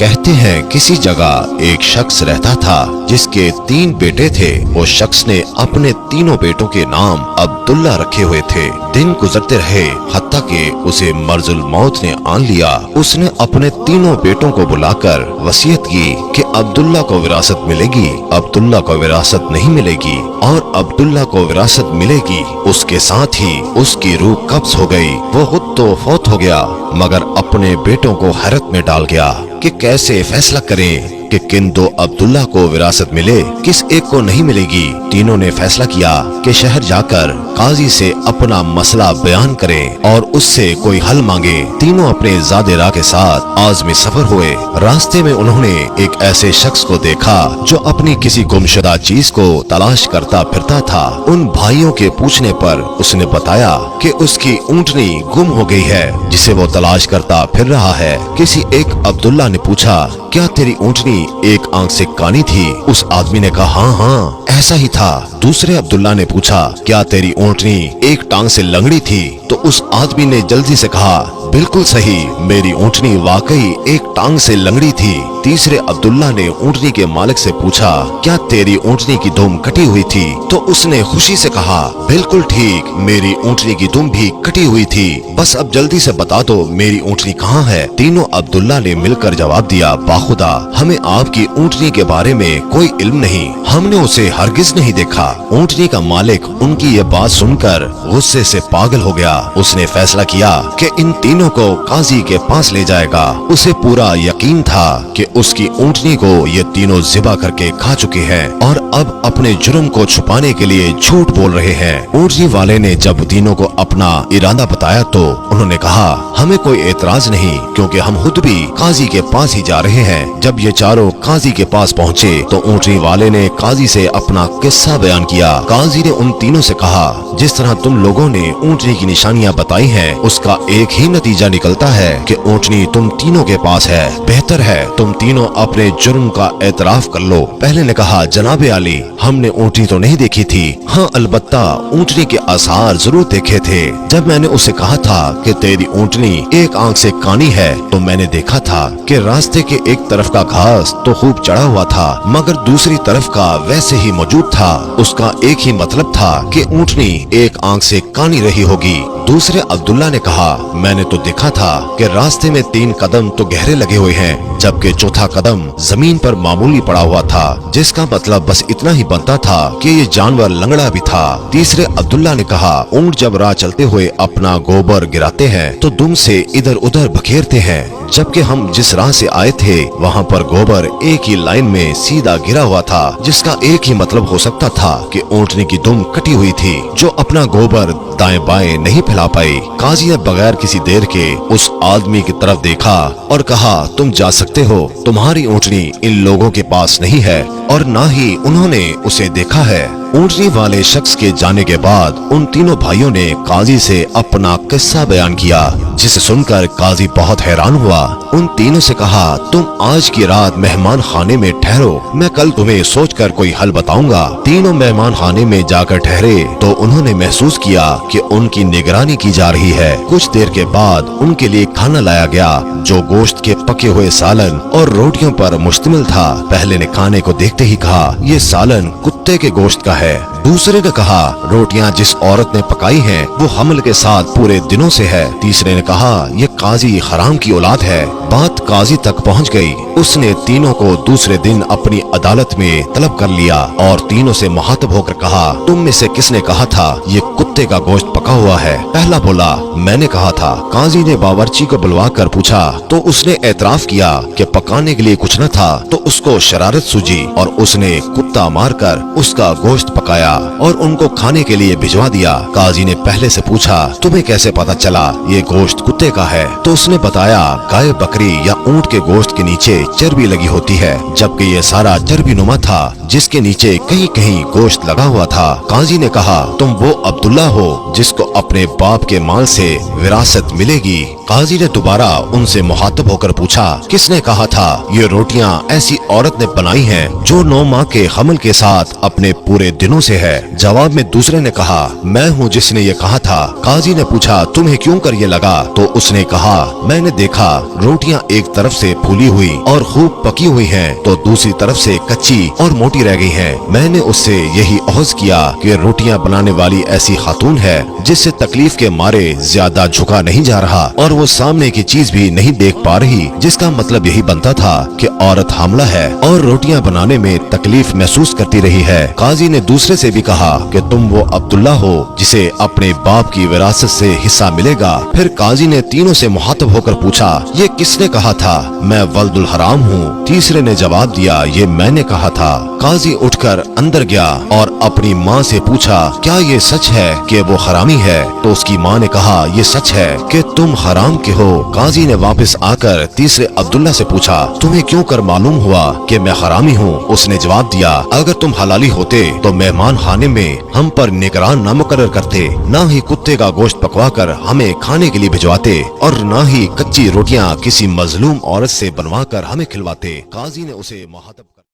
कहते हैं किसी जगह एक शख्स रहता था जिसके 3 बेटे थे। वो शख्स ने अपने तीनों बेटों के नाम अब्दुल्ला रखे हुए थे। दिन गुजरते रहे हत्ता कि उसे मर्जुल मौत ने आन लिया। उसने अपने तीनों बेटों को बुलाकर वसीयत की कि अब्दुल्ला को विरासत मिलेगी, अब्दुल्ला को विरासत नहीं मिलेगी, और अब्दुल्ला को विरासत मिलेगी। उसके साथ ही उसकी रूह कब्ज हो गई। वो खुद तो फौत हो गया मगर अपने बेटों को हैरत में डाल गया कि कैसे फैसला करें कि किन 2 अब्दुल्ला को विरासत मिले, किस एक को नहीं मिलेगी। तीनों ने फैसला किया कि शहर जाकर काजी से अपना मसला बयान करें और उससे कोई हल मांगे। तीनों अपने ज़ादेरा के साथ आज़मी सफर हुए। रास्ते में उन्होंने एक ऐसे शख्स को देखा जो अपनी किसी गुमशुदा चीज को तलाश करता फिरता था। उन भाइयों के पूछने पर उसने बताया कि उसकी ऊँटनी गुम हो गई है जिसे वो तलाश करता फिर रहा है। किसी एक अब्दुल्ला ने पूछा, क्या तेरी ऊँटनी एक आंख से कानी थी? उस आदमी ने कहा, हाँ ऐसा ही था। दूसरे अब्दुल्ला ने पूछा, क्या तेरी ऊँटनी एक टांग से लंगड़ी थी? तो उस आदमी ने जल्दी से कहा, बिल्कुल सही, मेरी ऊँटनी वाकई एक टांग से लंगड़ी थी। तीसरे अब्दुल्ला ने ऊँटनी के मालिक से पूछा, क्या तेरी ऊँटनी की दुम कटी हुई थी? तो उसने खुशी से कहा, बिल्कुल ठीक, मेरी ऊँटनी की दुम भी कटी हुई थी। बस अब जल्दी से बता दो मेरी ऊँटनी कहाँ है? तीनों अब्दुल्ला ने मिलकर जवाब दिया, बाखुदा हमें आपकी ऊँटनी के बारे में कोई इल्म नहीं, हमने उसे हरगिज नहीं देखा। ऊँटनी का मालिक उनकी ये बात सुनकर गुस्से से पागल हो गया। उसने फैसला किया कि इन तीनों को काजी के पास ले जाएगा। उसे पूरा यकीन था कि उसकी ऊँटनी को ये तीनों ज़िबा करके खा चुके हैं और अब अपने जुर्म को छुपाने के लिए झूठ बोल रहे हैं। ऊँटनी वाले ने जब तीनों को अपना इरादा बताया तो उन्होंने कहा, हमें कोई एतराज नहीं क्योंकि हम खुद भी काजी के पास ही जा रहे हैं। जब ये चारों काजी के पास पहुँचे तो ऊँटनी वाले ने काजी से अपना किस्सा बयान किया। काजी ने उन तीनों से कहा, जिस तरह तुम लोगों ने ऊँटनी की निशानियाँ बताई हैं उसका एक ही नतीजा निकलता है कि ऊँटनी तुम तीनों के पास है। बेहतर है तुम तीनों अपने जुर्म का एतराफ कर लो। पहले ने कहा, जनाबे आली, हमने ऊँटनी तो नहीं देखी थी, हाँ अलबत्ता ऊँटनी के आसार जरूर देखे थे। जब मैंने उसे कहा था कि तेरी ऊँटनी एक आंख से कानी है तो मैंने देखा था कि रास्ते के एक तरफ का घास तो खूब चढ़ा हुआ था मगर दूसरी तरफ का वैसे ही मौजूद था। उसका एक ही मतलब था कि ऊँटनी एक आंख से कानी रही होगी। दूसरे अब्दुल्ला ने कहा, मैंने तो देखा था कि रास्ते में 3 कदम तो गहरे लगे हुए हैं जबकि चौथा कदम जमीन पर मामूली पड़ा हुआ था, जिसका मतलब बस इतना ही बनता था कि ये जानवर लंगड़ा भी था। तीसरे अब्दुल्ला ने कहा, ऊंट जब राह चलते हुए अपना गोबर गिराते हैं तो दुम से इधर उधर बखेरते हैं, जबकि हम जिस राह से आए थे वहाँ पर गोबर एक ही लाइन में सीधा गिरा हुआ था, जिसका एक ही मतलब हो सकता था कि ऊँटनी की दुम कटी हुई थी जो अपना गोबर दाएं बाएं नहीं फैला पाई। काजी ने बगैर किसी देर के उस आदमी की तरफ देखा और कहा, तुम जा सकते हो, तुम्हारी ऊँटनी इन लोगों के पास नहीं है और ना ही उन्होंने उसे देखा है। ऊँटनी वाले शख्स के जाने के बाद उन तीनों भाइयों ने काजी से अपना किस्सा बयान किया, जिसे सुनकर काजी बहुत हैरान हुआ। उन तीनों से कहा, तुम आज की रात मेहमान खाने में ठहरो, मैं कल तुम्हें सोचकर कोई हल बताऊंगा। तीनों मेहमान खाने में जाकर ठहरे तो उन्होंने महसूस किया कि उनकी निगरानी की जा रही है। कुछ देर के बाद उनके लिए खाना लाया गया जो गोश्त के पके हुए सालन और रोटियों पर मुश्तमिल था। पहले ने खाने को देखते ही कहा, ये सालन कुत्ते के गोश्त का है। दूसरे ने कहा, रोटियां जिस औरत ने पकाई हैं वो हमल के साथ पूरे दिनों से है। तीसरे ने कहा, ये काजी हराम की औलाद है। बात काजी तक पहुंच गई। उसने तीनों को दूसरे दिन अपनी अदालत में तलब कर लिया और तीनों से मुखातब होकर कहा, तुम में से किसने कहा था ये कुत्ते का गोश्त पका हुआ है? पहला बोला, मैंने कहा था। काजी ने बावर्ची को बुलवा कर पूछा तो उसने एतराफ किया कि पकाने के लिए कुछ न था तो उसको शरारत सूझी और उसने कुत्ता मारकर उसका गोश्त पकाया और उनको खाने के लिए भिजवा दिया। काजी ने पहले से पूछा, तुम्हें कैसे पता चला ये गोश्त कुत्ते का है? तो उसने बताया, गाय, बकरी या ऊंट के गोश्त के नीचे चर्बी लगी होती है, जबकि ये सारा चर्बी नुमा था जिसके नीचे कहीं कहीं गोश्त लगा हुआ था। काजी ने कहा, तुम वो अब्दुल्ला हो जिसको अपने बाप के माल से विरासत मिलेगी। काजी ने दोबारा उनसे मुखातब होकर पूछा, किसने कहा था ये रोटियां ऐसी औरत ने बनाई हैं जो 9 माह के हमल के साथ अपने पूरे दिनों से है? जवाब में दूसरे ने कहा, मैं हूँ जिसने ये कहा था। काजी ने पूछा, तुम्हें क्यों कर ये लगा? तो उसने कहा, मैंने देखा रोटियां एक तरफ से फूली हुई और खूब पकी हुई हैं, तो दूसरी तरफ से कच्ची और मोटी रह गई हैं। मैंने उससे यही औज किया कि रोटियां बनाने वाली ऐसी खातून है जिससे तकलीफ के मारे ज्यादा झुका नहीं जा रहा और वो सामने की चीज भी नहीं देख पा रही, जिसका मतलब यही बनता था कि औरत हामला है और रोटियां बनाने में तकलीफ महसूस करती रही है। काजी ने दूसरे से भी कहा कि तुम वो अब्दुल्ला हो जिसे अपने बाप की विरासत से हिस्सा मिलेगा। फिर काजी ने तीनों से मुखातब होकर पूछा, ये किसने कहा था मैं वल्दुल हराम हूँ? तीसरे ने जवाब दिया, ये मैंने कहा था। काजी उठकर अंदर गया और अपनी माँ से पूछा, क्या ये सच है कि वो हरामी है? तो उसकी माँ ने कहा, ये सच है कि तुम हराम के हो। काजी ने वापस आकर तीसरे अब्दुल्ला से पूछा, तुम्हें क्यों कर मालूम हुआ कि मैं हरामी हूँ? उसने जवाब दिया, अगर तुम हलाली होते तो मेहमान खाने में हम पर निगरान न मुकर्रर करते, न ही कुत्ते का गोश्त पकवा कर हमें खाने के लिए भिजवाते और न ही कच्ची रोटियां किसी मजलूम औरत से बनवा कर हमें खिलवाते। काजी ने उसे मुखातब